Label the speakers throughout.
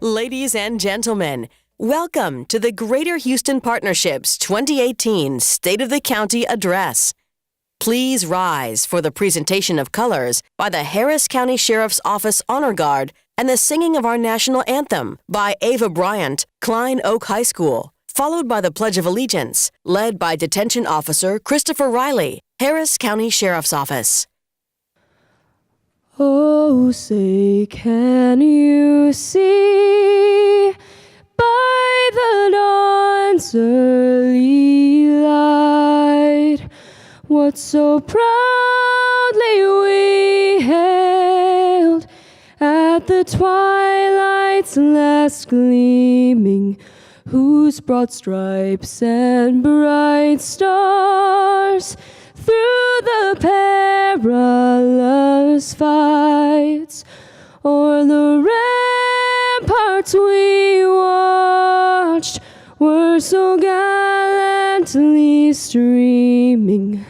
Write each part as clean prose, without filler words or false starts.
Speaker 1: Ladies and gentlemen, welcome to the Greater Houston Partnership's 2018 State of the County Address. Please rise for the presentation of colors by the Harris County Sheriff's Office Honor Guard and the singing of our national anthem by Ava Bryant, Klein Oak High School, followed by the Pledge of Allegiance, led by Detention Officer Christopher Riley, Harris County Sheriff's Office.
Speaker 2: Oh, say, can you see by the dawn's early light what so proudly we hailed at the twilight's last gleaming, whose broad stripes and bright stars through the perilous fights o'er the ramparts we watched were so gallantly streaming,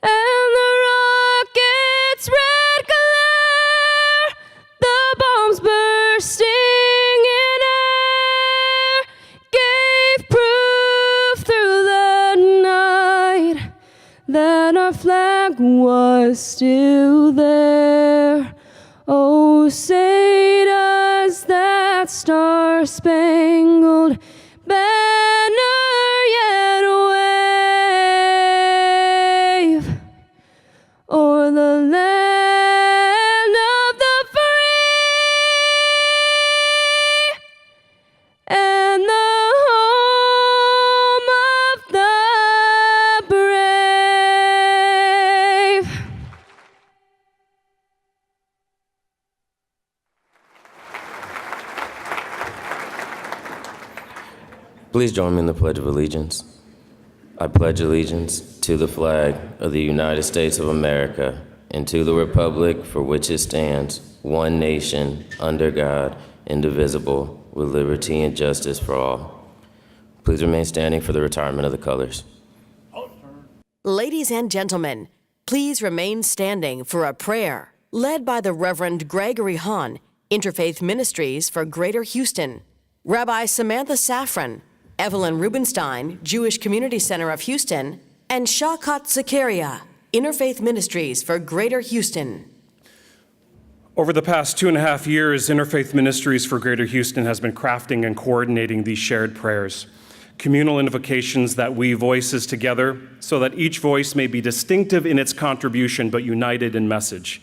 Speaker 2: and the rocket's red glare, the bombs bursting in air, gave proof through the night that our flag was still there. Oh, say does that star-spangled banner yet wave o'er the land of the free and the home of the brave.
Speaker 3: Please join me in the Pledge of Allegiance. I pledge allegiance to the flag of the United States of America and to the republic for which it stands, one nation, under God, indivisible, with liberty and justice for all. Please remain standing for the retirement of the colors.
Speaker 1: Ladies and gentlemen, please remain standing for a prayer led by the Reverend Gregory Hahn, Interfaith Ministries for Greater Houston, Rabbi Samantha Safran, Evelyn Rubenstein, Jewish Community Center of Houston, and Shawkat Zakaria, Interfaith Ministries for Greater Houston.
Speaker 4: Over the past 2.5 years, Interfaith Ministries for Greater Houston has been crafting and coordinating these shared prayers, communal invocations that weave voices together so that each voice may be distinctive in its contribution but united in message.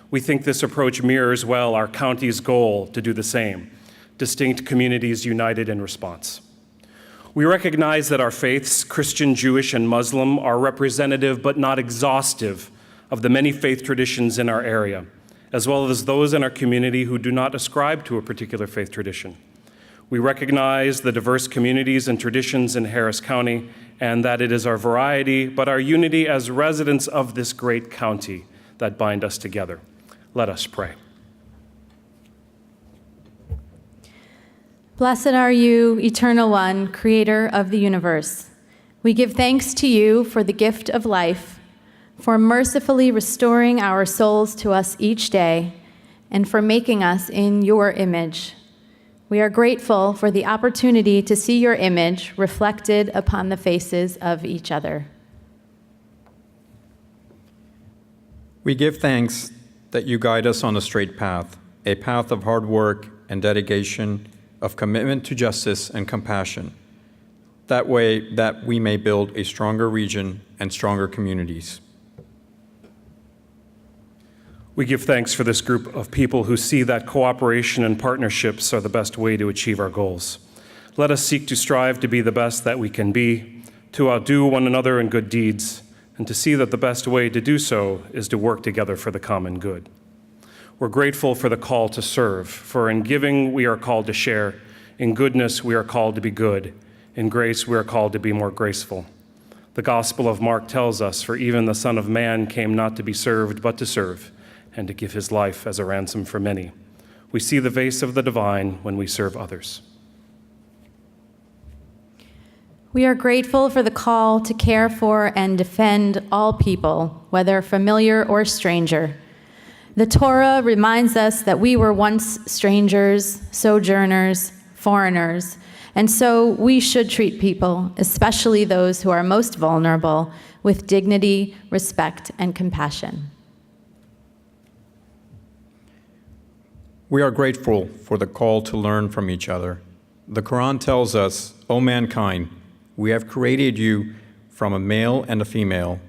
Speaker 4: We think this approach mirrors well our county's goal to do the same, distinct communities united in response. We recognize that our faiths, Christian, Jewish, and Muslim, are representative but not exhaustive of the many faith traditions in our area, as well as those in our community who do not ascribe to a particular faith tradition. We recognize the diverse communities and traditions in Harris County, and that it is our variety, but our unity as residents of this great county that bind us together. Let us pray.
Speaker 5: Blessed are you, Eternal One, Creator of the universe. We give thanks to you for the gift of life, for mercifully restoring our souls to us each day, and for making us in your image. We are grateful for the opportunity to see your image reflected upon the faces of each other.
Speaker 6: We give thanks that you guide us on a straight path, a path of hard work and dedication, of commitment to justice and compassion, that way that we may build a stronger region and stronger communities.
Speaker 4: We give thanks for this group of people who see that cooperation and partnerships are the best way to achieve our goals. Let us seek to strive to be the best that we can be, to outdo one another in good deeds, and to see that the best way to do so is to work together for the common good. We're grateful for the call to serve, for in giving we are called to share, in goodness we are called to be good, in grace we are called to be more graceful. The Gospel of Mark tells us, for even the Son of Man came not to be served, but to serve, and to give his life as a ransom for many. We see the face of the divine when we serve others.
Speaker 5: We are grateful for the call to care for and defend all people, whether familiar or stranger. The Torah reminds us that we were once strangers, sojourners, foreigners, and so we should treat people, especially those who are most vulnerable, with dignity, respect, and compassion.
Speaker 6: We are grateful for the call to learn from each other. The Quran tells us, O mankind, we have created you from a male and a female,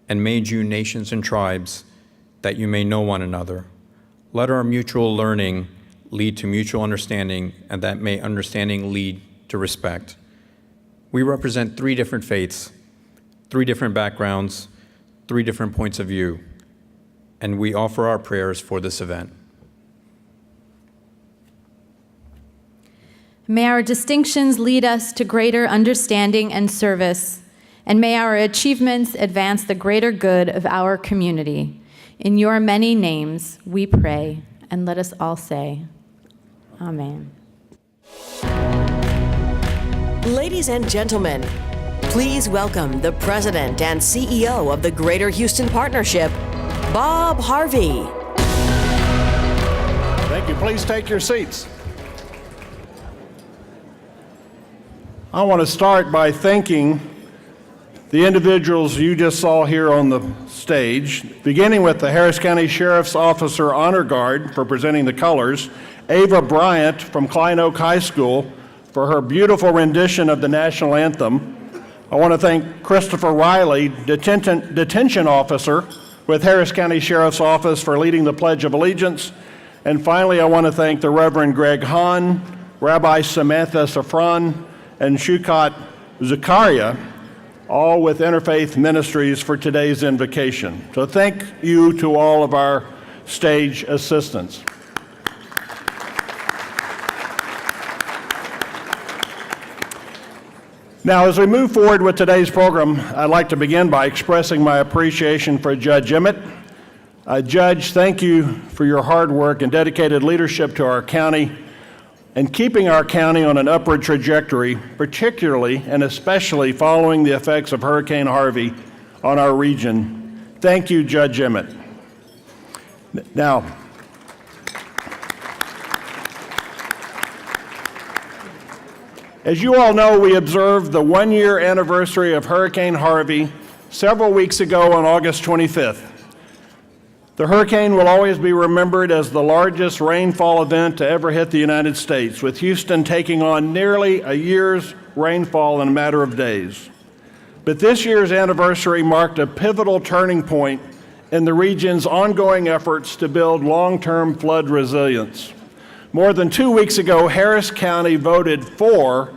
Speaker 6: and made you nations and tribes, that you may know one another. Let our mutual learning lead to mutual understanding, and that may understanding lead to respect. We represent 3 different faiths, 3 different backgrounds, 3 different points of view, and we offer our prayers for this event.
Speaker 5: May our distinctions lead us to greater understanding and service, and may our achievements advance the greater good of our community. In your many names we pray, and let us all say, Amen.
Speaker 1: Ladies and gentlemen, please welcome the President and CEO of the Greater Houston Partnership, Bob Harvey.
Speaker 7: Thank you. Please take your seats. I want to start by thanking the individuals you just saw here on the stage, beginning with the Harris County Sheriff's Officer Honor Guard for presenting the colors, Ava Bryant from Klein Oak High School for her beautiful rendition of the national anthem. I want to thank Christopher Riley, Detention Officer with Harris County Sheriff's Office, for leading the Pledge of Allegiance. And finally, I want to thank the Reverend Greg Hahn, Rabbi Samantha Safran, and Shukat Zakaria, all with Interfaith Ministries, for today's invocation. So thank you to all of our stage assistants. Now, as we move forward with today's program, I'd like to begin by expressing my appreciation for Judge Emmett. Judge, thank you for your hard work and dedicated leadership to our county and keeping our county on an upward trajectory, particularly and especially following the effects of Hurricane Harvey on our region. Thank you, Judge Emmett. Now, as you all know, we observed the 1-year anniversary of Hurricane Harvey several weeks ago on August 25th. The hurricane will always be remembered as the largest rainfall event to ever hit the United States, with Houston taking on nearly a year's rainfall in a matter of days. But this year's anniversary marked a pivotal turning point in the region's ongoing efforts to build long-term flood resilience. More than 2 weeks ago, Harris County voted for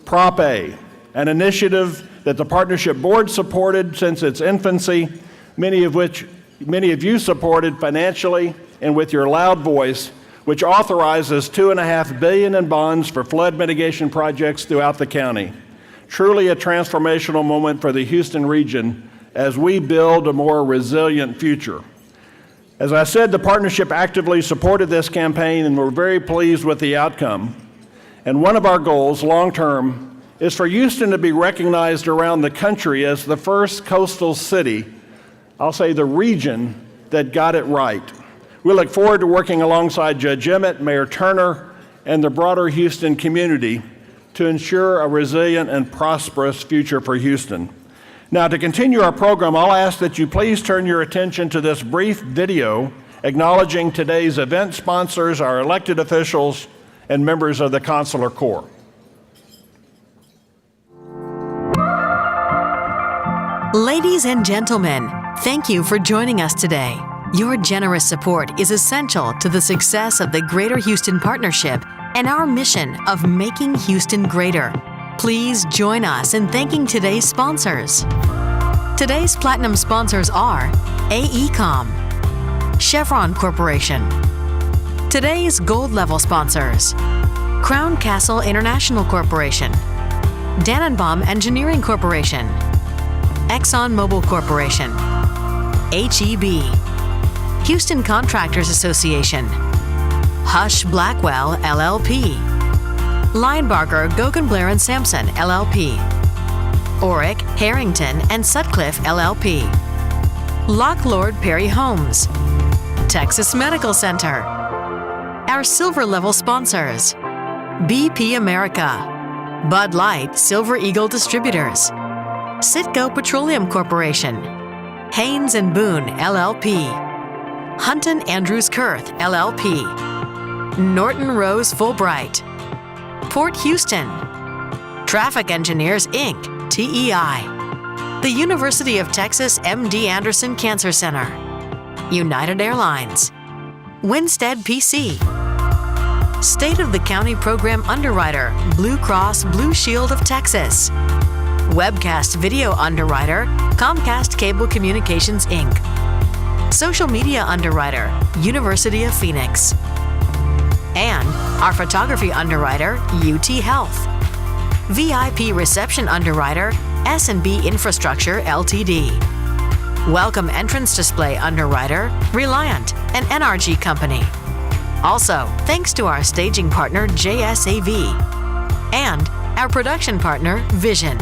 Speaker 7: Prop A, an initiative that the Partnership Board supported since its infancy, many of you supported financially and with your loud voice, which authorizes $2.5 billion in bonds for flood mitigation projects throughout the county. Truly a transformational moment for the Houston region as we build a more resilient future. As I said, the partnership actively supported this campaign, and we're very pleased with the outcome. And one of our goals, long-term, is for Houston to be recognized around the country as the first coastal city, I'll say the region, that got it right. We look forward to working alongside Judge Emmett, Mayor Turner, and the broader Houston community to ensure a resilient and prosperous future for Houston. Now, to continue our program, I'll ask that you please turn your attention to this brief video acknowledging today's event sponsors, our elected officials, and members of the Consular Corps.
Speaker 1: Ladies and gentlemen, thank you for joining us today. Your generous support is essential to the success of the Greater Houston Partnership and our mission of making Houston greater. Please join us in thanking today's sponsors. Today's platinum sponsors are AECOM, Chevron Corporation. Today's gold level sponsors: Crown Castle International Corporation, Dannenbaum Engineering Corporation, ExxonMobil Corporation, HEB, Houston Contractors Association, Hush Blackwell LLP, Linebarger, Gogan Blair & Sampson LLP, Oric, Harrington and Sutcliffe LLP, Locklord Perry Homes, Texas Medical Center. Our silver level sponsors: BP America, Bud Light Silver Eagle Distributors, Citgo Petroleum Corporation, Haynes & Boone LLP, Hunton Andrews Kurth LLP, Norton Rose Fulbright, Port Houston, Traffic Engineers Inc., TEI, the University of Texas MD Anderson Cancer Center, United Airlines, Winstead PC, State of the County Program Underwriter, Blue Cross Blue Shield of Texas, Webcast Video Underwriter, Comcast Cable Communications Inc., Social Media Underwriter, University of Phoenix, and our Photography Underwriter, UT Health, VIP Reception Underwriter, S&B Infrastructure Ltd. Welcome Entrance Display Underwriter, Reliant, an NRG company. Also, thanks to our staging partner, JSAV, and our production partner, Vision.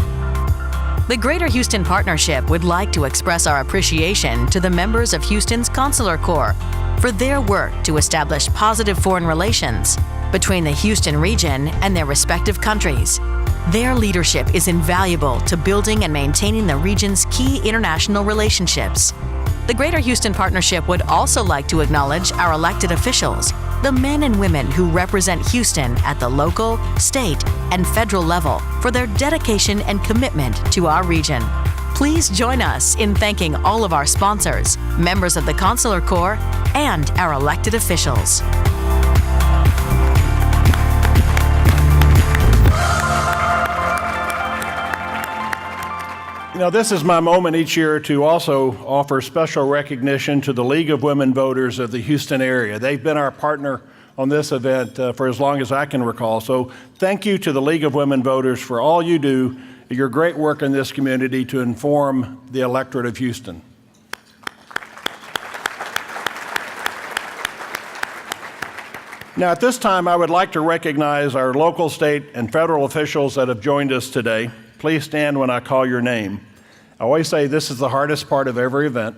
Speaker 1: The Greater Houston Partnership would like to express our appreciation to the members of Houston's Consular Corps for their work to establish positive foreign relations between the Houston region and their respective countries. Their leadership is invaluable to building and maintaining the region's key international relationships. The Greater Houston Partnership would also like to acknowledge our elected officials, the men and women who represent Houston at the local, state, and federal level for their dedication and commitment to our region. Please join us in thanking all of our sponsors, members of the Consular Corps, and our elected officials.
Speaker 7: You know, this is my moment each year to also offer special recognition to the League of Women Voters of the Houston area. They've been our partner on this event for as long as I can recall. So thank you to the League of Women Voters for all you do, your great work in this community to inform the electorate of Houston. Now, at this time, I would like to recognize our local, state, and federal officials that have joined us today. Please stand when I call your name. I always say this is the hardest part of every event.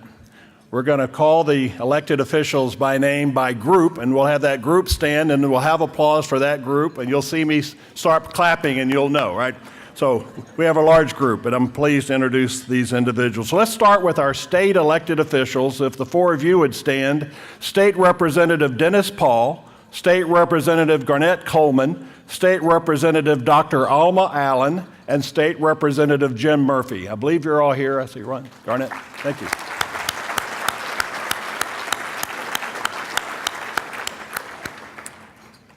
Speaker 7: We're going to call the elected officials by name, by group, and we'll have that group stand, and we'll have applause for that group, and you'll see me start clapping, and you'll know, right? So we have a large group, and I'm pleased to introduce these individuals. So let's start with our state elected officials. If the four of you would stand: State Representative Dennis Paul, State Representative Garnett Coleman, State Representative Dr. Alma Allen, and State Representative Jim Murphy. I believe you're all here. I see Ron Garnett. Thank you.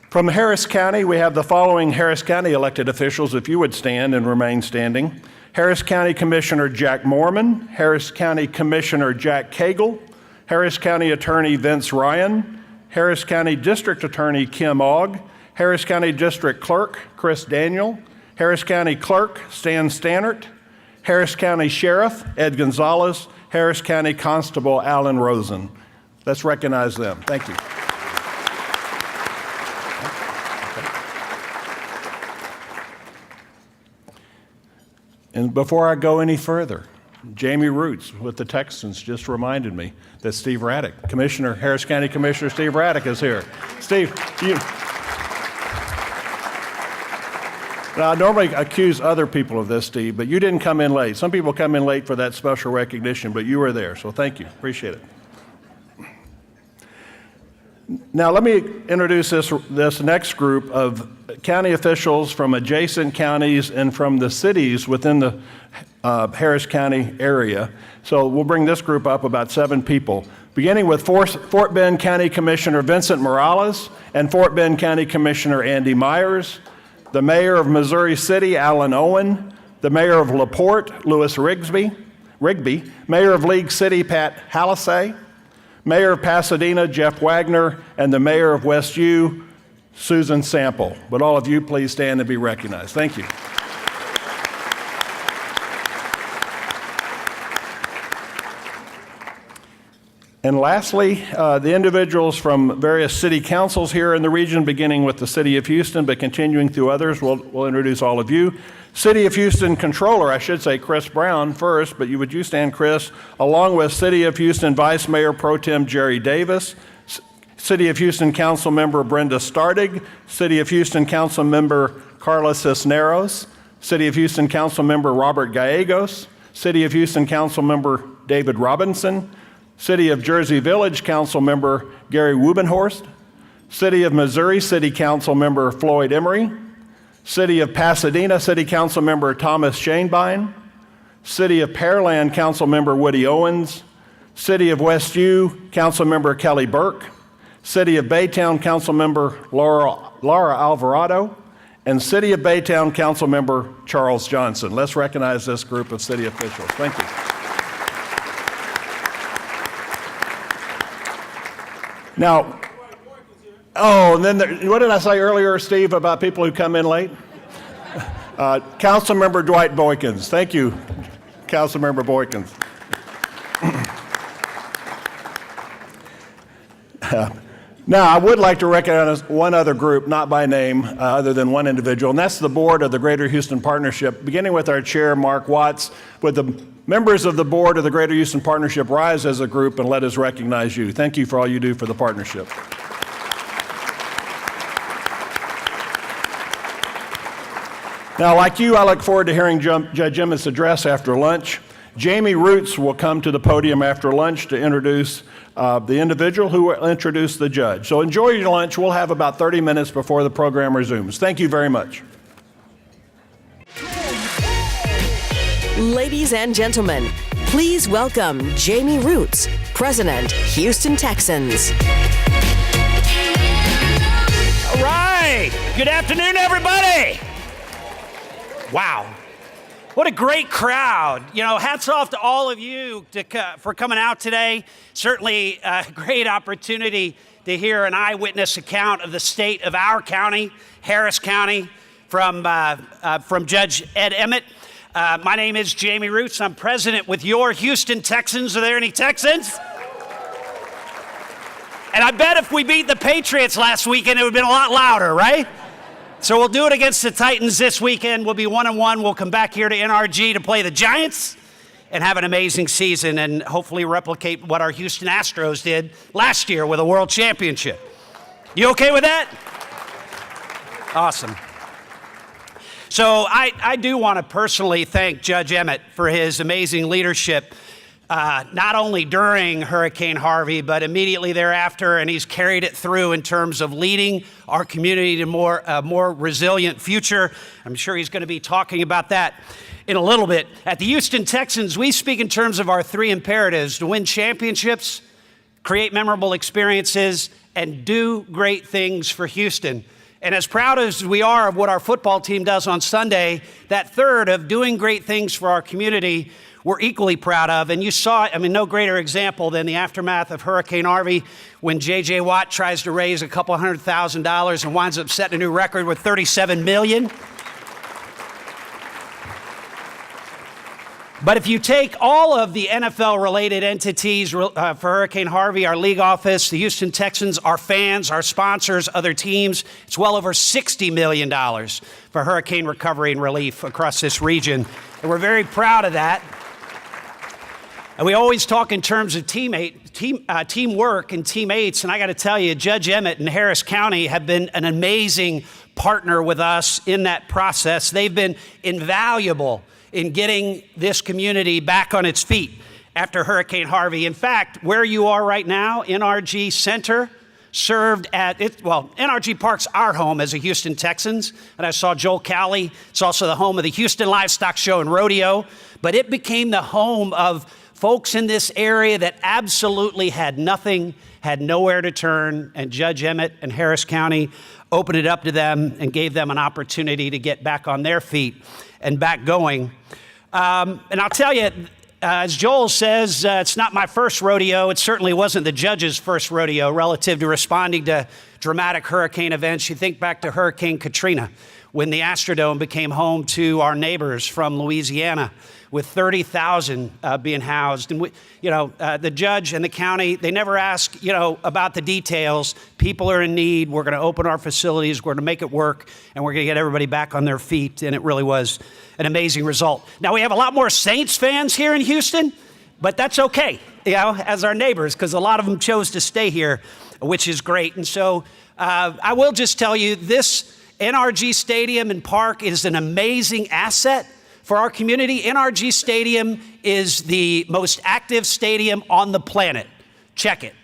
Speaker 7: From Harris County, we have the following Harris County elected officials, if you would stand and remain standing: Harris County Commissioner Jack Mormon, Harris County Commissioner Jack Cagle, Harris County Attorney Vince Ryan, Harris County District Attorney Kim Ogg, Harris County District Clerk Chris Daniel, Harris County Clerk Stan Stannert, Harris County Sheriff Ed Gonzalez, Harris County Constable Alan Rosen. Let's recognize them. Thank you. And before I go any further, Jamie Roots with the Texans just reminded me that Steve Raddick, Harris County Commissioner Steve Raddick is here. Steve, Now, I normally accuse other people of this, Steve, but you didn't come in late. Some people come in late for that special recognition, but you were there, so thank you. Appreciate it. Now, let me introduce this next group of county officials from adjacent counties and from the cities within the Harris County area. So we'll bring this group up, about 7 people, beginning with Fort Bend County Commissioner Vincent Morales and Fort Bend County Commissioner Andy Myers, the Mayor of Missouri City, Alan Owen, the Mayor of LaPorte, Louis Rigby, Mayor of League City, Pat Hallisay, Mayor of Pasadena, Jeff Wagner, and the Mayor of West U, Susan Sample. Would all of you please stand and be recognized? Thank you. And lastly, the individuals from various city councils here in the region, beginning with the City of Houston, but continuing through others. We'll introduce all of you. City of Houston Controller, I should say Chris Brown first, but would you stand, Chris, along with City of Houston Vice Mayor Pro Tem Jerry Davis, City of Houston Council Member Brenda Stardig, City of Houston Council Member Carla Cisneros, City of Houston Council Member Robert Gallegos, City of Houston Council Member David Robinson, City of Jersey Village Council Member Gary Wubenhorst, City of Missouri City Council Member Floyd Emery, City of Pasadena City Council Member Thomas Shanebein, City of Pearland Council Member Woody Owens, City of Westview Council Member Kelly Burke, City of Baytown Council Member Laura Alvarado, and City of Baytown Council Member Charles Johnson. Let's recognize this group of city officials. Thank you. Now, and then what did I say earlier, Steve, about people who come in late? Council Member Dwight Boykins. Thank you, Council Member Boykins. Now, I would like to recognize one other group, not by name, other than one individual, and that's the board of the Greater Houston Partnership, beginning with our chair, Mark Watts. Would the members of the board of the Greater Houston Partnership rise as a group and let us recognize you? Thank you for all you do for the partnership. Now, like you, I look forward to hearing Judge Emmett's address after lunch. Jamie Roots will come to the podium after lunch to introduce the individual who will introduce the judge. So enjoy your lunch. We'll have about 30 minutes before the program resumes. Thank you very much.
Speaker 1: Ladies and gentlemen, please welcome Jamie Roots, President, Houston Texans.
Speaker 8: All right. Good afternoon, everybody. Wow. What a great crowd. You know, hats off to all of you for coming out today. Certainly a great opportunity to hear an eyewitness account of the state of our county, Harris County, from Judge Ed Emmett. My name is Jamie Roots. I'm president with your Houston Texans. Are there any Texans? And I bet if we beat the Patriots last weekend, it would have been a lot louder, right? So we'll do it against the Titans this weekend. We'll be 1-1. We'll come back here to NRG to play the Giants and have an amazing season and hopefully replicate what our Houston Astros did last year with a world championship. You okay with that? Awesome. So I do want to personally thank Judge Emmett for his amazing leadership, not only during Hurricane Harvey, but immediately thereafter, and he's carried it through in terms of leading our community to a more resilient future. I'm sure he's going to be talking about that in a little bit. At the Houston Texans, we speak in terms of our three imperatives: to win championships, create memorable experiences, and do great things for Houston. And as proud as we are of what our football team does on Sunday, that third of doing great things for our community, we're equally proud of. And you saw it, no greater example than the aftermath of Hurricane Harvey when J.J. Watt tries to raise a couple $100,000 and winds up setting a new record with $37 million. But if you take all of the NFL-related entities for Hurricane Harvey, our league office, the Houston Texans, our fans, our sponsors, other teams, it's well over $60 million for hurricane recovery and relief across this region. And we're very proud of that. And we always talk in terms of teamwork and teammates. And I got to tell you, Judge Emmett and Harris County have been an amazing partner with us in that process. They've been invaluable in getting this community back on its feet after Hurricane Harvey. In fact, where you are right now, NRG Center, served at NRG Park's our home as a Houston Texans. And I saw Joel Cowley. It's also the home of the Houston Livestock Show and Rodeo. But it became the home of folks in this area that absolutely had nothing, had nowhere to turn. And Judge Emmett and Harris County opened it up to them and gave them an opportunity to get back on their feet and back going. And I'll tell you, as Joel says, it's not my first rodeo. It certainly wasn't the judge's first rodeo relative to responding to dramatic hurricane events. You think back to Hurricane Katrina, when the Astrodome became home to our neighbors from Louisiana, with 30,000 being housed. And the judge and the county, they never ask, about the details. People are in need. We're going to open our facilities. We're going to make it work, and we're going to get everybody back on their feet. And it really was an amazing result. Now, we have a lot more Saints fans here in Houston, but that's okay, as our neighbors, because a lot of them chose to stay here, which is great. And so I will just tell you, this NRG Stadium and Park is an amazing asset for our community. NRG Stadium is the most active stadium on the planet. Check it.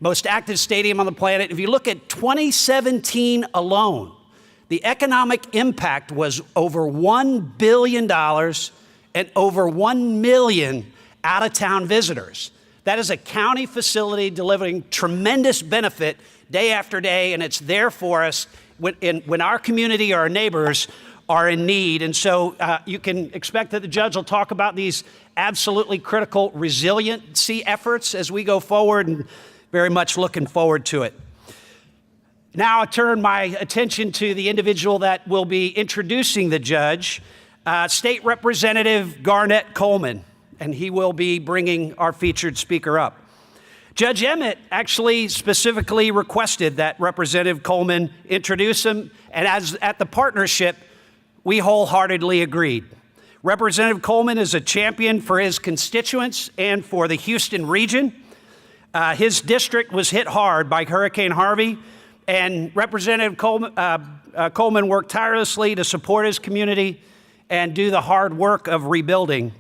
Speaker 8: Most active stadium on the planet. If you look at 2017 alone, the economic impact was over $1 billion and over 1 million out-of-town visitors. That is a county facility delivering tremendous benefit day after day, and it's there for us when our community or our neighbors are in need. And so you can expect that the judge will talk about these absolutely critical resiliency efforts as we go forward, and very much looking forward to it. Now I turn my attention to the individual that will be introducing the judge, State Representative Garnett Coleman, and he will be bringing our featured speaker up. Judge Emmett actually specifically requested that Representative Coleman introduce him, and as at the partnership, we wholeheartedly agreed. Representative Coleman is a champion for his constituents and for the Houston region. His district was hit hard by Hurricane Harvey, and Representative Coleman worked tirelessly to support his community and do the hard work of rebuilding.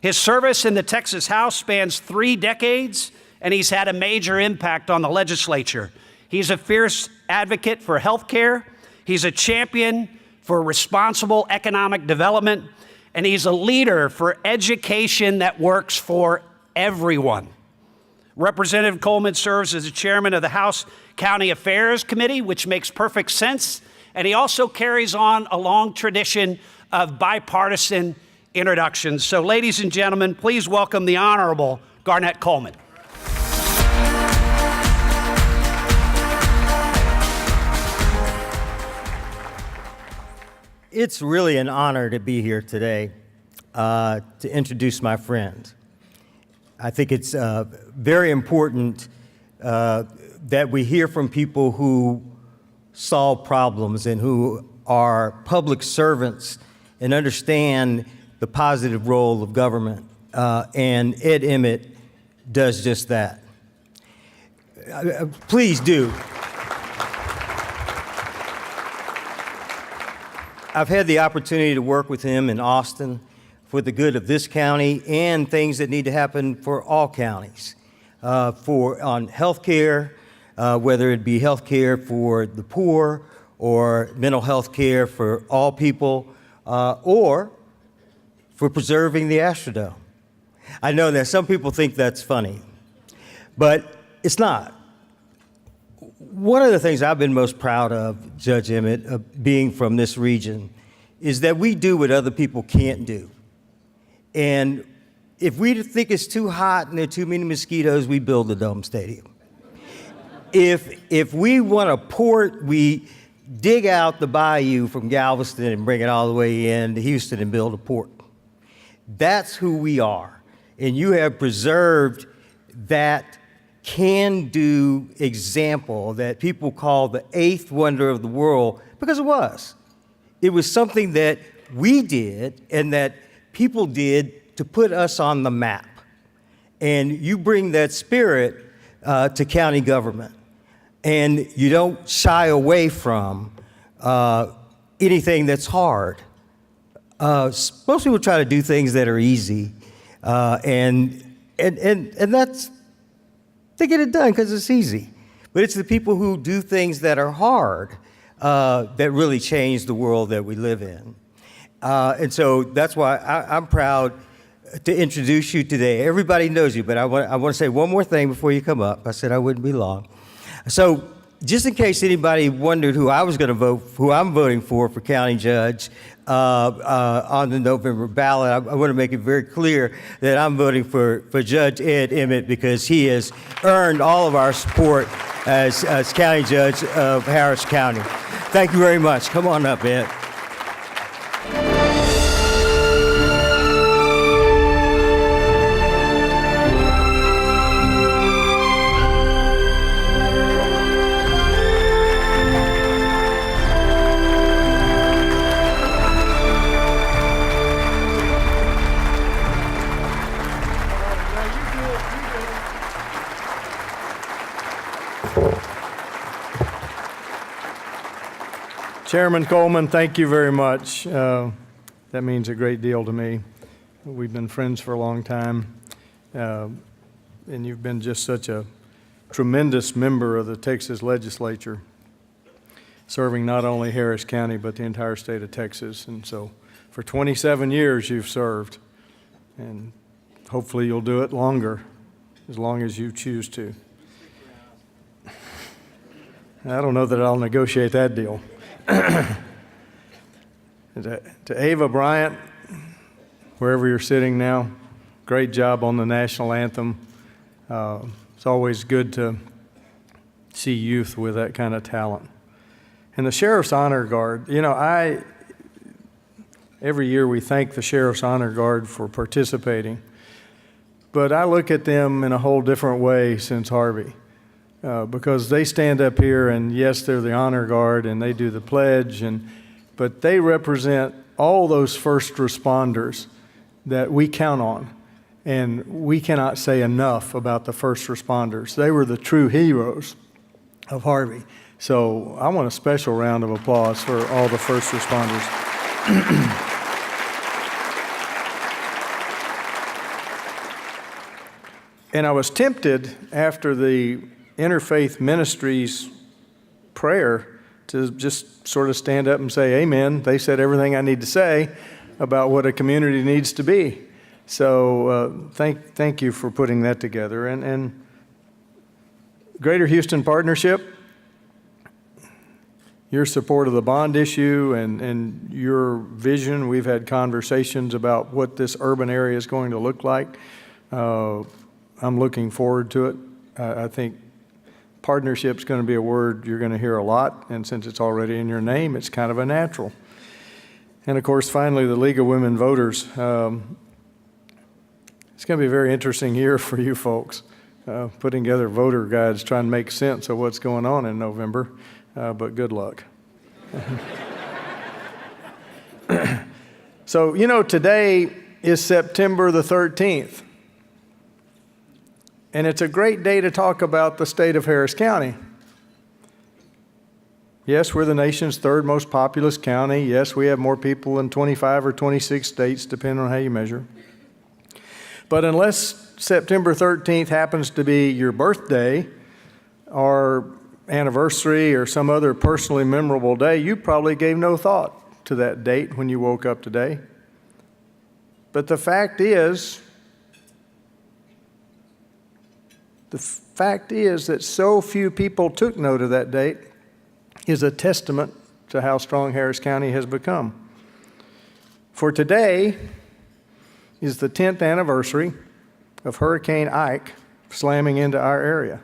Speaker 8: His service in the Texas House spans 3 decades, and he's had a major impact on the legislature. He's a fierce advocate for health care. He's a champion for responsible economic development, and he's a leader for education that works for everyone. Representative Coleman serves as the chairman of the House County Affairs Committee, which makes perfect sense, and he also carries on a long tradition of bipartisan introductions. So, ladies and gentlemen, please welcome the Honorable Garnett Coleman.
Speaker 9: It's really an honor to be here today to introduce my friend. I think it's very important that we hear from people who solve problems and who are public servants and understand the positive role of government. And Ed Emmett does just that. Please do. I've had the opportunity to work with him in Austin for the good of this county and things that need to happen for all counties, on health care, whether it be health care for the poor or mental health care for all people, or for preserving the Astrodome. I know that some people think that's funny, but it's not. One of the things I've been most proud of, Judge Emmett, being from this region, is that we do what other people can't do. And if we think it's too hot and there are too many mosquitoes, we build a dome stadium. If we want a port, we dig out the bayou from Galveston and bring it all the way into Houston and build a port. That's who we are. And you have preserved that can-do example that people call the 8th wonder of the world, because it was. It was something that we did and that people did to put us on the map. And you bring that spirit to county government. And you don't shy away from anything that's hard. Most people try to do things that are easy, and that's, they get it done because it's easy. But it's the people who do things that are hard that really change the world that we live in. And so that's why I'm proud to introduce you today. Everybody knows you, but I want to say one more thing before you come up. I said I wouldn't be long. So just in case anybody wondered who I was going to vote, who I'm voting for county judge on the November ballot, I want to make it very clear that I'm voting for Judge Ed Emmett because he has earned all of our support as county judge of Harris County. Thank you very much. Come on up, Ed.
Speaker 10: Chairman Coleman, thank you very much. That means a great deal to me. We've been friends for a long time, and you've been just such a tremendous member of the Texas legislature, serving not only Harris County, but the entire state of Texas. And so for 27 years you've served, and hopefully you'll do it longer, as long as you choose to. I don't know that I'll negotiate that deal. To Ava Bryant, wherever you're sitting now, great job on the national anthem. It's always good to see youth with that kind of talent. And the Sheriff's Honor Guard, you know, every year we thank the Sheriff's Honor Guard for participating, but I look at them in a whole different way since Harvey. Because they stand up here, and yes, they're the honor guard and they do the pledge, but they represent all those first responders that we count on. And we cannot say enough about the first responders. They were the true heroes of Harvey. So I want a special round of applause for all the first responders. And I was tempted after the Interfaith Ministries prayer to just sort of stand up and say, amen. They said everything I need to say about what a community needs to be. So thank you for putting that together. And Greater Houston Partnership, your support of the bond issue and your vision, we've had conversations about what this urban area is going to look like. I'm looking forward to it. I think partnership's going to be a word you're going to hear a lot, and since it's already in your name, it's kind of a natural. And of course, finally, the League of Women Voters. It's going to be a very interesting year for you folks, putting together voter guides, trying to make sense of what's going on in November, but good luck. So, you know, today is September the 13th. And it's a great day to talk about the state of Harris County. Yes, we're the nation's third most populous county. Yes, we have more people in 25 or 26 states, depending on how you measure. But unless September 13th happens to be your birthday or anniversary or some other personally memorable day, you probably gave no thought to that date when you woke up today. But the fact is that so few people took note of that date is a testament to how strong Harris County has become. For today is the 10th anniversary of Hurricane Ike slamming into our area.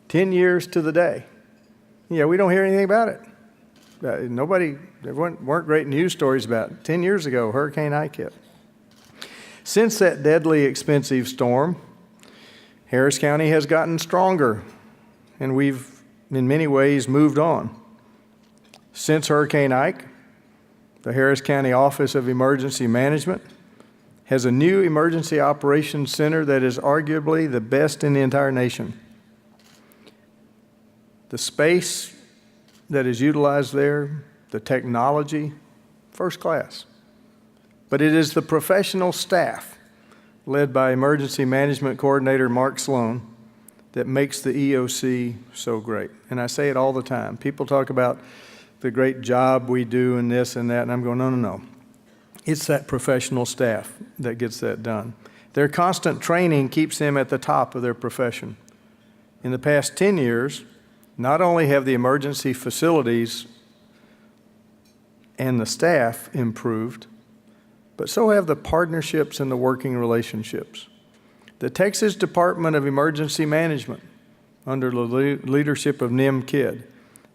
Speaker 10: 10 years to the day. Yeah, we don't hear anything about it. There weren't great news stories about it. 10 years ago, Hurricane Ike hit. Since that deadly, expensive storm, Harris County has gotten stronger, and we've, in many ways, moved on. Since Hurricane Ike, the Harris County Office of Emergency Management has a new emergency operations center that is arguably the best in the entire nation. The space that is utilized there, the technology, first class. But it is the professional staff led by Emergency Management Coordinator Mark Sloan that makes the EOC so great. And I say it all the time. People talk about the great job we do and this and that, and I'm going, no. It's that professional staff that gets that done. Their constant training keeps them at the top of their profession. In the past 10 years, not only have the emergency facilities and the staff improved, but so have the partnerships and the working relationships. The Texas Department of Emergency Management, under the leadership of Nim Kidd,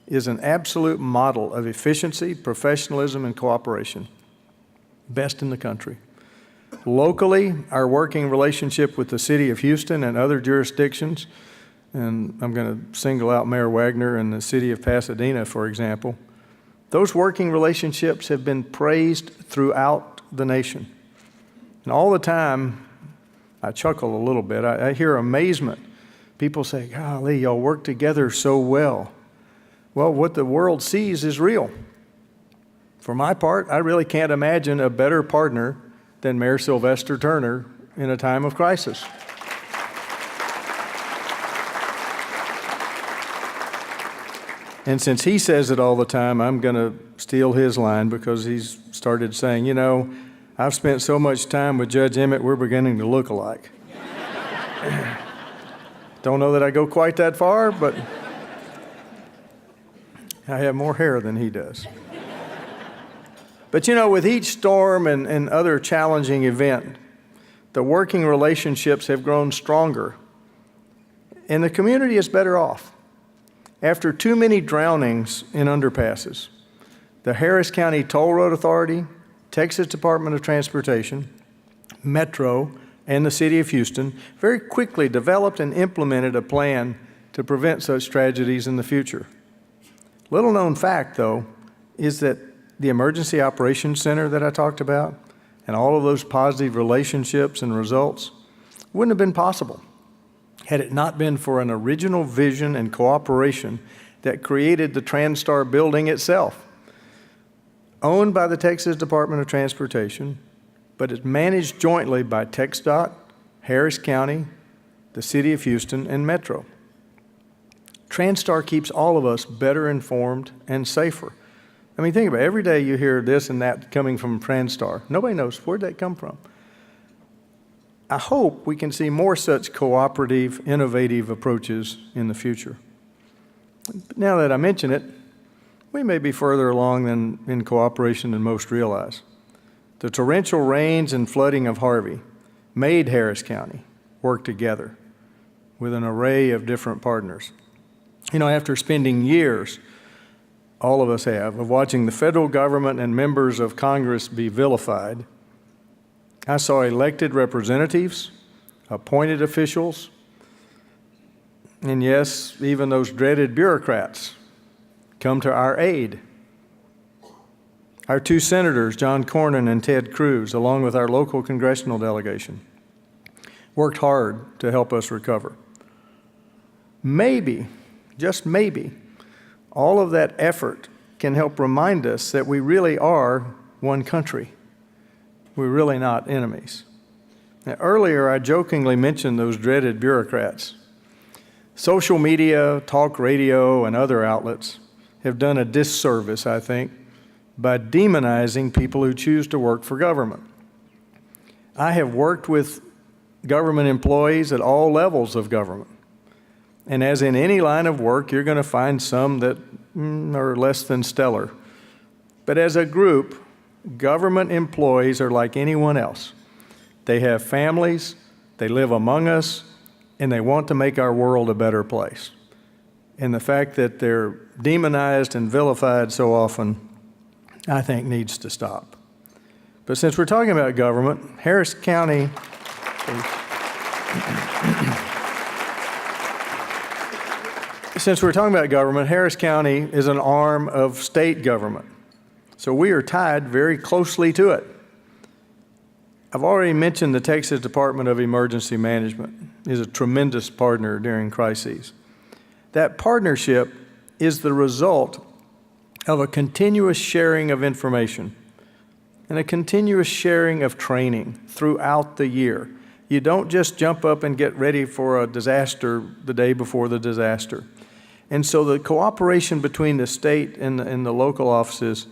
Speaker 10: is an absolute model of efficiency, professionalism, and cooperation. Best in the country. Locally, our working relationship with the City of Houston and other jurisdictions, and I'm going to single out Mayor Wagner and the City of Pasadena, for example, those working relationships have been praised throughout the nation. And all the time, I chuckle a little bit. I hear amazement People say, golly, y'all work together so well. Well, what the world sees is real. For my part, I really can't imagine a better partner than Mayor Sylvester Turner in a time of crisis. And since he says it all the time, I'm going to steal his line because he's started saying, you know, I've spent so much time with Judge Emmett, we're beginning to look alike. Don't know that I go quite that far, but I have more hair than he does. But you know, with each storm and other challenging event, the working relationships have grown stronger, and the community is better off. After too many drownings in underpasses, the Harris County Toll Road Authority, Texas Department of Transportation, Metro, and the City of Houston very quickly developed and implemented a plan to prevent such tragedies in the future. Little known fact, though, is that the Emergency Operations Center that I talked about and all of those positive relationships and results wouldn't have been possible had it not been for an original vision and cooperation that created the TranStar building itself. Owned by the Texas Department of Transportation, but it's managed jointly by TxDOT, Harris County, the City of Houston, and Metro. TranStar keeps all of us better informed and safer. I mean, think about it. Every day you hear this and that coming from TranStar. Nobody knows, where'd that come from? I hope we can see more such cooperative, innovative approaches in the future. But now that I mention it, we may be further along in cooperation than most realize. The torrential rains and flooding of Harvey made Harris County work together with an array of different partners. You know, after spending years, all of us have, of watching the federal government and members of Congress be vilified, I saw elected representatives, appointed officials, and yes, even those dreaded bureaucrats come to our aid. Our two senators, John Cornyn and Ted Cruz, along with our local congressional delegation, worked hard to help us recover. Maybe, just maybe, all of that effort can help remind us that we really are one country. We're really not enemies. Now, earlier, I jokingly mentioned those dreaded bureaucrats. Social media, talk radio, and other outlets have done a disservice, I think, by demonizing people who choose to work for government. I have worked with government employees at all levels of government. And as in any line of work, you're going to find some that are less than stellar. But as a group, government employees are like anyone else. They have families, they live among us, and they want to make our world a better place. And the fact that they're demonized and vilified so often, I think, needs to stop. But since we're talking about government, Harris County is an arm of state government. So we are tied very closely to it. I've already mentioned the Texas Department of Emergency Management is a tremendous partner during crises. That partnership is the result of a continuous sharing of information and a continuous sharing of training throughout the year. You don't just jump up and get ready for a disaster the day before the disaster. And so the cooperation between the state and the local offices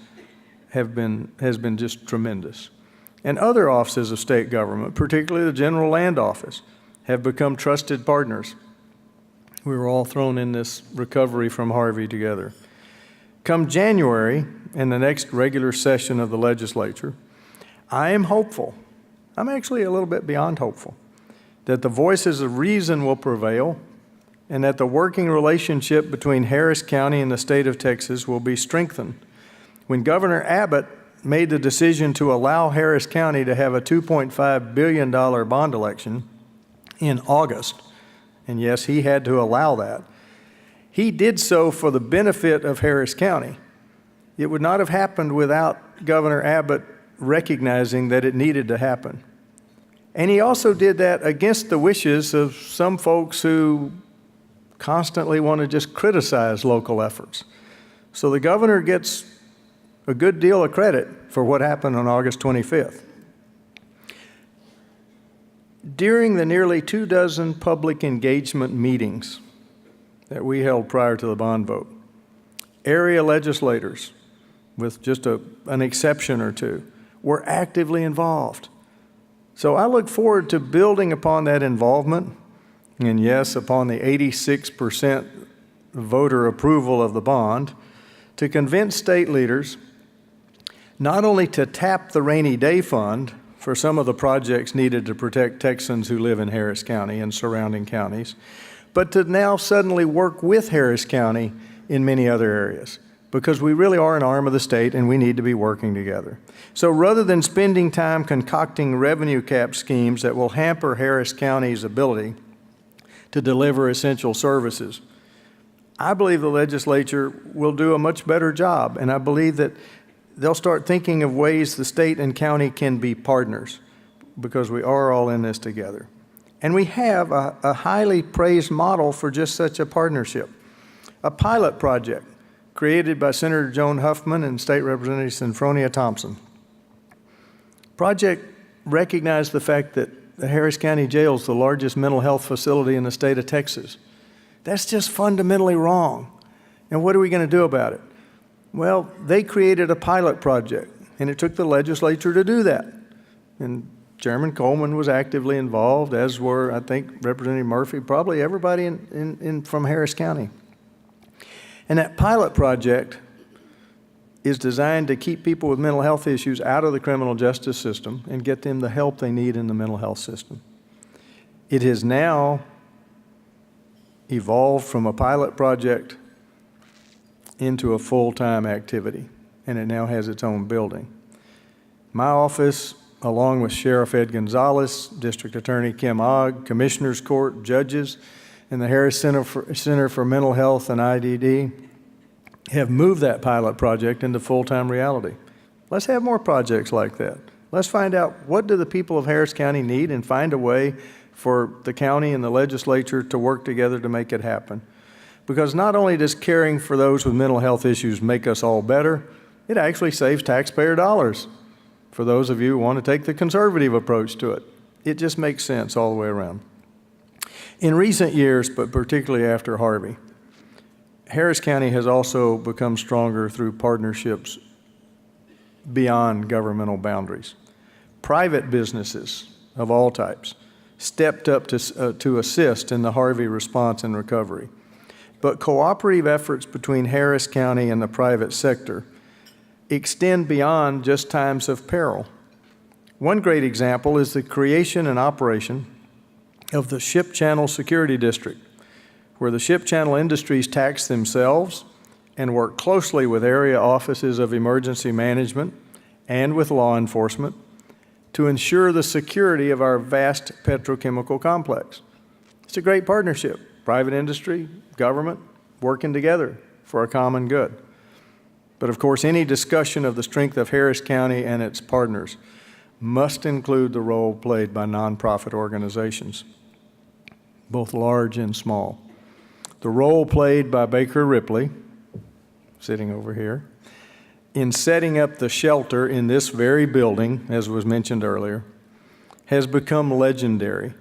Speaker 10: has been just tremendous. And other offices of state government, particularly the General Land Office, have become trusted partners. We were all thrown in this recovery from Harvey together. Come January, in the next regular session of the legislature, I am hopeful, I'm actually a little bit beyond hopeful, that the voices of reason will prevail and that the working relationship between Harris County and the state of Texas will be strengthened. When Governor Abbott made the decision to allow Harris County to have a $2.5 billion bond election in August, and yes, he had to allow that, he did so for the benefit of Harris County. It would not have happened without Governor Abbott recognizing that it needed to happen. And he also did that against the wishes of some folks who constantly want to just criticize local efforts. So the governor gets a good deal of credit for what happened on August 25th. During the nearly 24 public engagement meetings that we held prior to the bond vote, area legislators, with just an exception or two, were actively involved. So I look forward to building upon that involvement, and yes, upon the 86% voter approval of the bond, to convince state leaders not only to tap the rainy day fund for some of the projects needed to protect Texans who live in Harris County and surrounding counties, but to now suddenly work with Harris County in many other areas, because we really are an arm of the state and we need to be working together. So rather than spending time concocting revenue cap schemes that will hamper Harris County's ability to deliver essential services, I believe the legislature will do a much better job, and I believe that they'll start thinking of ways the state and county can be partners, because we are all in this together. And we have a highly praised model for just such a partnership. A pilot project created by Senator Joan Huffman and State Representative Sinfronia Thompson. Project recognized the fact that the Harris County Jail is the largest mental health facility in the state of Texas. That's just fundamentally wrong. And what are we going to do about it? Well, they created a pilot project, and it took the legislature to do that. And Chairman Coleman was actively involved, as were, I think, Representative Murphy, probably everybody from Harris County. And that pilot project is designed to keep people with mental health issues out of the criminal justice system and get them the help they need in the mental health system. It has now evolved from a pilot project into a full-time activity, and it now has its own building. My office, along with Sheriff Ed Gonzalez, District Attorney Kim Ogg, Commissioners Court, judges, and the Harris Center for Mental Health and IDD, have moved that pilot project into full-time reality. Let's have more projects like that. Let's find out, what do the people of Harris County need, and find a way for the county and the legislature to work together to make it happen. Because not only does caring for those with mental health issues make us all better, it actually saves taxpayer dollars for those of you who want to take the conservative approach to it. It just makes sense all the way around. In recent years, but particularly after Harvey, Harris County has also become stronger through partnerships beyond governmental boundaries. Private businesses of all types stepped up to assist in the Harvey response and recovery. But cooperative efforts between Harris County and the private sector extend beyond just times of peril. One great example is the creation and operation of the Ship Channel Security District, where the ship channel industries tax themselves and work closely with area offices of emergency management and with law enforcement to ensure the security of our vast petrochemical complex. It's a great partnership. Private industry, government, working together for a common good. But of course, any discussion of the strength of Harris County and its partners must include the role played by nonprofit organizations, both large and small. The role played by Baker Ripley, sitting over here, in setting up the shelter in this very building, as was mentioned earlier, has become legendary.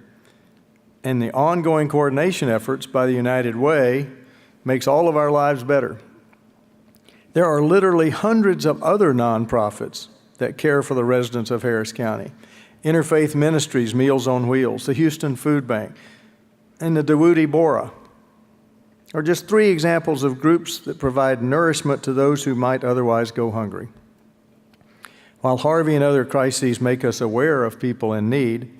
Speaker 10: And the ongoing coordination efforts by the United Way makes all of our lives better. There are literally hundreds of other nonprofits that care for the residents of Harris County. Interfaith Ministries, Meals on Wheels, the Houston Food Bank, and the Dawudi Bora are just three examples of groups that provide nourishment to those who might otherwise go hungry. While Harvey and other crises make us aware of people in need,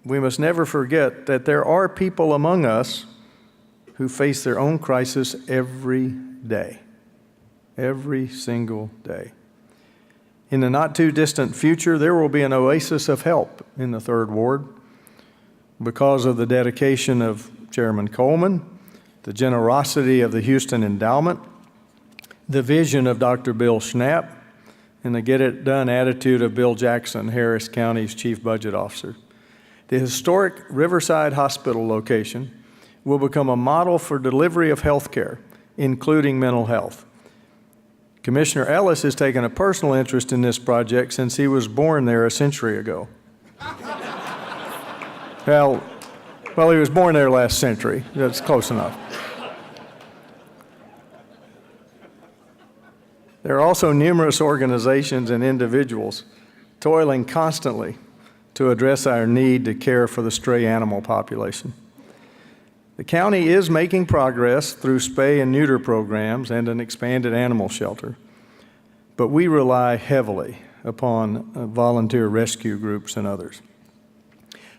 Speaker 10: we must never forget that there are people among us who face their own crisis every day, every single day. In the not too distant future, there will be an oasis of help in the Third Ward because of the dedication of Chairman Coleman, the generosity of the Houston Endowment, the vision of Dr. Bill Schnapp, and the get-it-done attitude of Bill Jackson, Harris County's Chief Budget Officer. The historic Riverside Hospital location will become a model for delivery of health care, including mental health. Commissioner Ellis has taken a personal interest in this project since he was born there a century ago. Well, he was born there last century. That's close enough. There are also numerous organizations and individuals toiling constantly to address our need to care for the stray animal population. The county is making progress through spay and neuter programs and an expanded animal shelter, but we rely heavily upon volunteer rescue groups and others.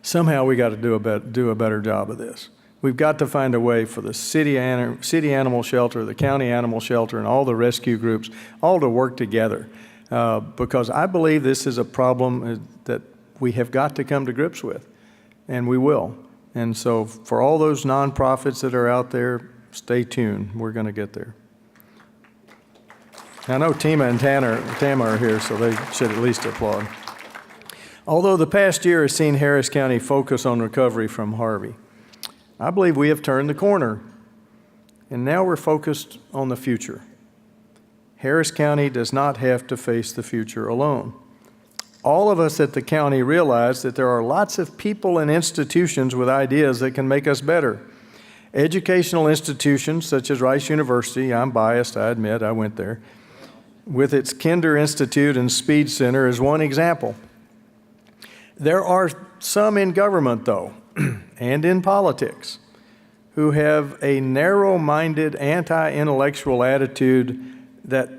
Speaker 10: Somehow we got to do a better job of this. We've got to find a way for the city animal shelter, the county animal shelter, and all the rescue groups all to work together, because I believe this is a problem that we have got to come to grips with, and we will. And so for all those nonprofits that are out there, stay tuned. We're going to get there. I know Tima and Tama are here, so they should at least applaud. Although the past year has seen Harris County focus on recovery from Harvey, I believe we have turned the corner, and now we're focused on the future. Harris County does not have to face the future alone. All of us at the county realize that there are lots of people and institutions with ideas that can make us better. Educational institutions such as Rice University, I'm biased, I admit, I went there, with its Kinder Institute and Speed Center is one example. There are some in government, though, and in politics, who have a narrow-minded, anti-intellectual attitude that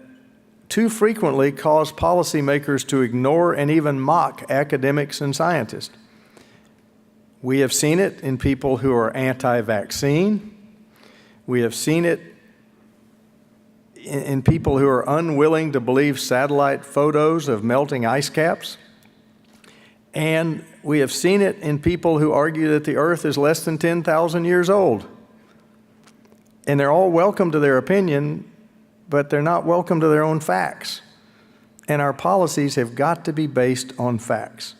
Speaker 10: too frequently cause policymakers to ignore and even mock academics and scientists. We have seen it in people who are anti-vaccine. We have seen it in people who are unwilling to believe satellite photos of melting ice caps. And we have seen it in people who argue that the earth is less than 10,000 years old. And they're all welcome to their opinion, but they're not welcome to their own facts. And our policies have got to be based on facts.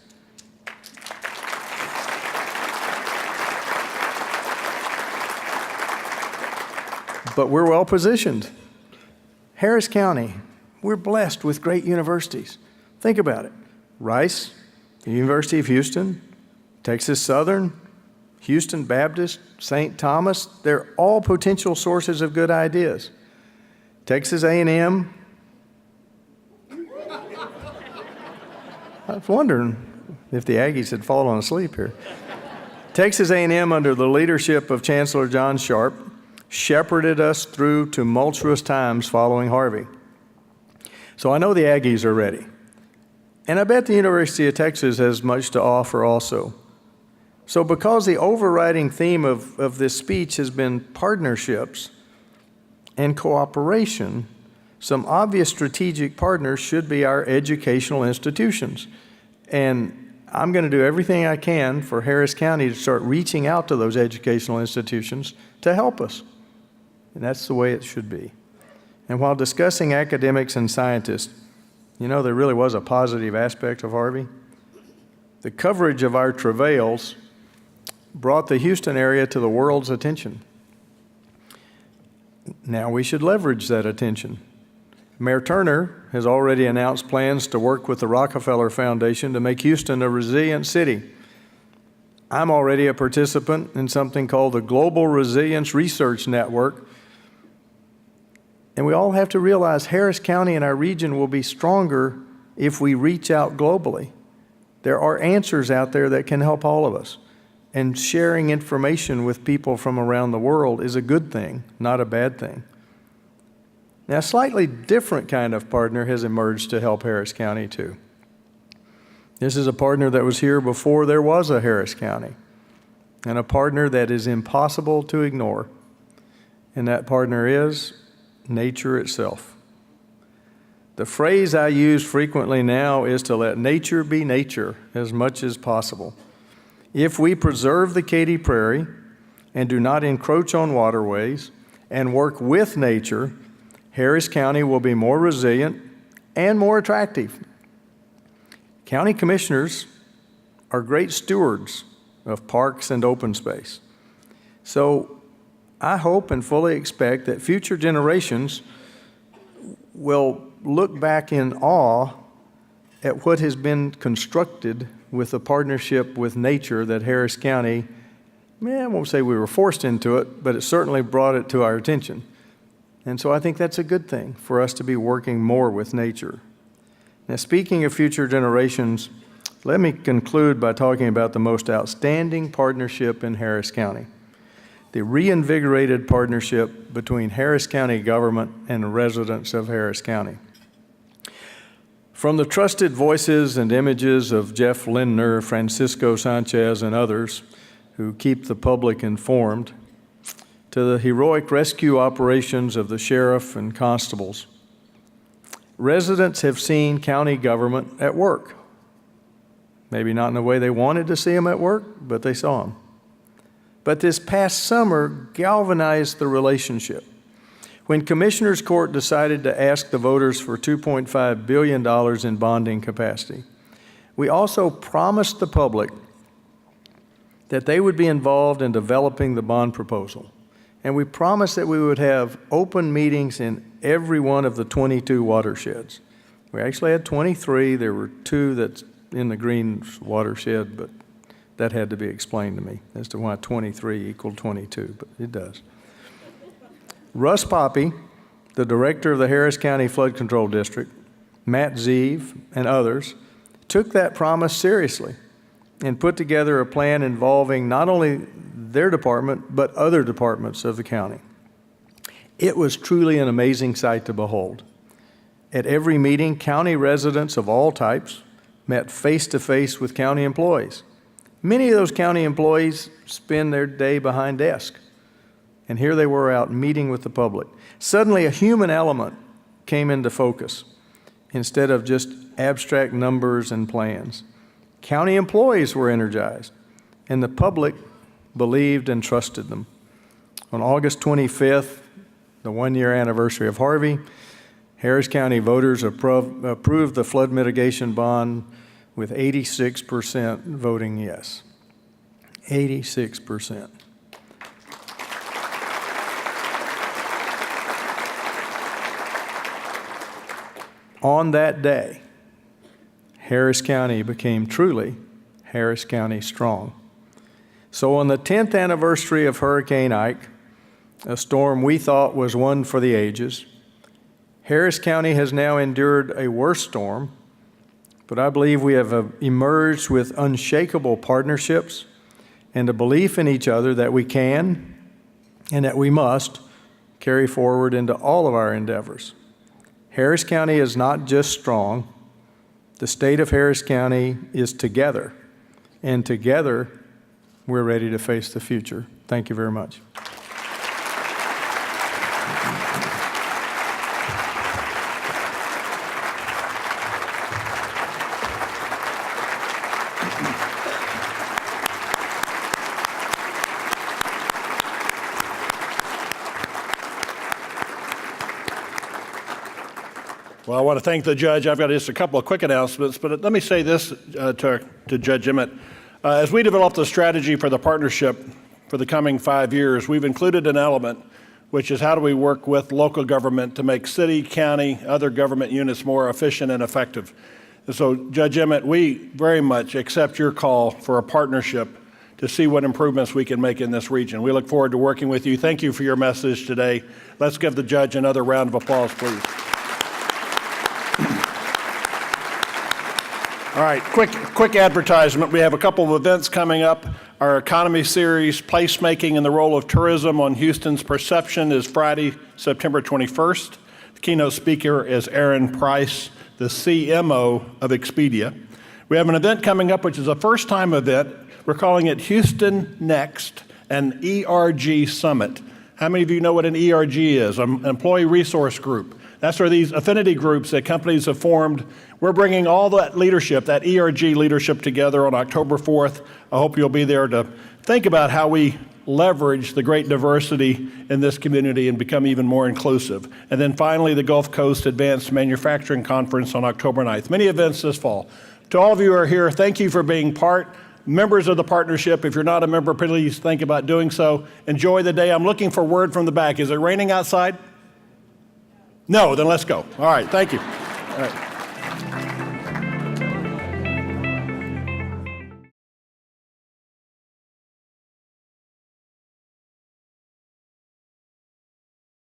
Speaker 10: But we're well positioned. Harris County, we're blessed with great universities. Think about it. Rice, the University of Houston, Texas Southern, Houston Baptist, St. Thomas, they're all potential sources of good ideas. Texas A&M, I was wondering if the Aggies had fallen asleep here. Texas A&M, under the leadership of Chancellor John Sharp, shepherded us through tumultuous times following Harvey. So I know the Aggies are ready. And I bet the University of Texas has much to offer also. So because the overriding theme of this speech has been partnerships and cooperation, some obvious strategic partners should be our educational institutions. And I'm going to do everything I can for Harris County to start reaching out to those educational institutions to help us. And that's the way it should be. And while discussing academics and scientists, you know, there really was a positive aspect of Harvey. The coverage of our travails brought the Houston area to the world's attention. Now we should leverage that attention. Mayor Turner has already announced plans to work with the Rockefeller Foundation to make Houston a resilient city. I'm already a participant in something called the Global Resilience Research Network. And we all have to realize Harris County and our region will be stronger if we reach out globally. There are answers out there that can help all of us. And sharing information with people from around the world is a good thing, not a bad thing. Now, a slightly different kind of partner has emerged to help Harris County too. This is a partner that was here before there was a Harris County, and a partner that is impossible to ignore. And that partner is nature itself. The phrase I use frequently now is to let nature be nature as much as possible. If we preserve the Katy Prairie and do not encroach on waterways and work with nature, Harris County will be more resilient and more attractive. County commissioners are great stewards of parks and open space. So I hope and fully expect that future generations will look back in awe at what has been constructed with the partnership with nature that Harris County, I won't say we were forced into it, but it certainly brought it to our attention. And so I think that's a good thing for us to be working more with nature. Now, speaking of future generations, let me conclude by talking about the most outstanding partnership in Harris County, the reinvigorated partnership between Harris County government and residents of Harris County. From the trusted voices and images of Jeff Lindner, Francisco Sanchez, and others who keep the public informed, to the heroic rescue operations of the sheriff and constables, residents have seen county government at work. Maybe not in the way they wanted to see them at work, but they saw them. But this past summer galvanized the relationship. When Commissioners Court decided to ask the voters for $2.5 billion in bonding capacity, we also promised the public that they would be involved in developing the bond proposal. And we promised that we would have open meetings in every one of the 22 watersheds. We actually had 23. There were 2 that's in the green watershed, but that had to be explained to me as to why 23 equaled 22, but it does. Russ Poppy, the director of the Harris County Flood Control District, Matt Zeev, and others, took that promise seriously and put together a plan involving not only their department, but other departments of the county. It was truly an amazing sight to behold. At every meeting, county residents of all types met face-to-face with county employees. Many of those county employees spend their day behind desks. And here they were out meeting with the public. Suddenly, a human element came into focus instead of just abstract numbers and plans. County employees were energized, and the public believed and trusted them. On August 25th, the one-year anniversary of Harvey, Harris County voters approved the flood mitigation bond with 86% voting yes. 86%. On that day, Harris County became truly Harris County strong. So on the 10th anniversary of Hurricane Ike, a storm we thought was one for the ages, Harris County has now endured a worse storm, but I believe we have emerged with unshakable partnerships and a belief in each other that we can and that we must carry forward into all of our endeavors. Harris County is not just strong. The state of Harris County is together, and together we're ready to face the future. Thank you very much.
Speaker 7: Well, I want to thank the judge. I've got just a couple of quick announcements, but let me say this to Judge Emmett. As we develop the strategy for the partnership for the coming 5 years, we've included an element, which is how do we work with local government to make city, county, other government units more efficient and effective. And so, Judge Emmett, we very much accept your call for a partnership to see what improvements we can make in this region. We look forward to working with you. Thank you for your message today. Let's give the judge another round of applause, please. All right, quick advertisement. We have a couple of events coming up. Our economy series, Placemaking and the Role of Tourism on Houston's Perception, is Friday, September 21st. The keynote speaker is Aaron Price, the CMO of Expedia. We have an event coming up, which is a first-time event. We're calling it Houston Next, an ERG Summit. How many of you know what an ERG is? An employee resource group. That's where these affinity groups that companies have formed. We're bringing all that leadership, that ERG leadership, together on October 4th. I hope you'll be there to think about how we leverage the great diversity in this community and become even more inclusive. And then finally, the Gulf Coast Advanced Manufacturing Conference on October 9th. Many events this fall. To all of you who are here, thank you for being part Members of the partnership, if you're not a member, please think about doing so. Enjoy the day. I'm looking for word from the back. Is it raining outside? No, then let's go. All right, thank you. All right.